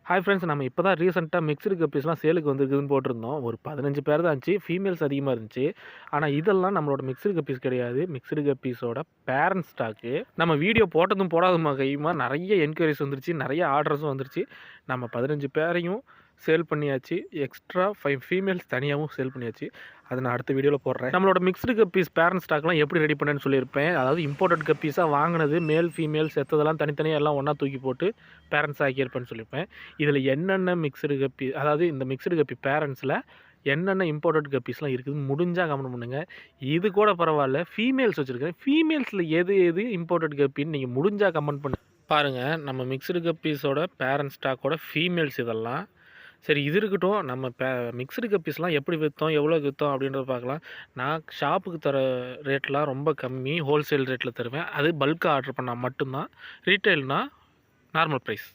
Hi friends, நம்ம இப்போ தான் ரீசெண்டாக மிக்ஸ்டு கப்பீஸ்லாம் சேலுக்கு வந்திருக்குதுன்னு போட்டிருந்தோம். ஒரு 15 பேர் தான் இருந்துச்சு. ஃபீமேல்ஸ் அதிகமாக இருந்துச்சு. ஆனால் இதெல்லாம் நம்மளோட மிக்ஸ்டு கப்பீஸ் கிடையாது. மிக்ஸ்டு கப்பீஸோட பேரண்ட் ஸ்டாக்கு. நம்ம வீடியோ போட்டதும் போடாதமா கையுமா நிறைய என்கொயரிஸ் வந்துருச்சு. நிறைய ஆர்டர்ஸும் வந்துருச்சு. நம்ம 15 பேரையும் சேல் பண்ணியாச்சு. எக்ஸ்ட்ரா 5 ஃபீமேல்ஸ் தனியாகவும் சேல் பண்ணியாச்சு. அதை நான் அடுத்த வீடியோவில் போடுறேன். நம்மளோட மிக்ஸ்டு கப்பீஸ் பேரண்ட் ஸ்டாக்லாம் எப்படி ரெடி பண்ணேன்னு சொல்லியிருப்பேன். அதாவது இம்போர்ட்டட் கப்பீஸாக வாங்கினது மேல் ஃபீமேல் செத்ததெல்லாம் தனித்தனியாக எல்லாம் ஒன்றா தூக்கி போட்டு பேரண்ட்ஸ் ஆக்கியிருப்பேன்னு சொல்லியிருப்பேன். இதில் என்னென்ன மிக்ஸ்டு கப்பி, அதாவது இந்த மிக்ஸ்டு கப்பி பேரண்ட்ஸில் என்னென்ன இம்போர்ட்டட் கப்பீஸ்லாம் இருக்குதுன்னு முடிஞ்சால் கமெண்ட் பண்ணுங்கள். இது கூட பரவாயில்ல, ஃபீமேல்ஸ் வச்சுருக்கேன். ஃபீமேல்ஸில் எது எது இம்போர்ட்டட் கப்பின்னு நீங்கள் முடிஞ்சால் கமெண்ட் பண்ணு பாருங்கள். நம்ம மிக்ஸ்டு கப்பீஸோட பேரண்ட் ஸ்டாக்கோட ஃபீமேல்ஸ் இதெல்லாம் சரி. இது இருக்கட்டும். நம்ம மிக்ஸ்டு கப்பீஸ்லாம் எப்படி விற்றோம், எவ்வளோ விற்றோம் அப்படின்றத பார்க்கலாம். நான் ஷாப்புக்கு தர ரேட்லாம் ரொம்ப கம்மி, ஹோல்சேல் ரேட்டில் தருவேன். அது பல்காக ஆர்டர் பண்ணால் மட்டும்தான். ரீட்டெயில்னால் நார்மல் ப்ரைஸ்.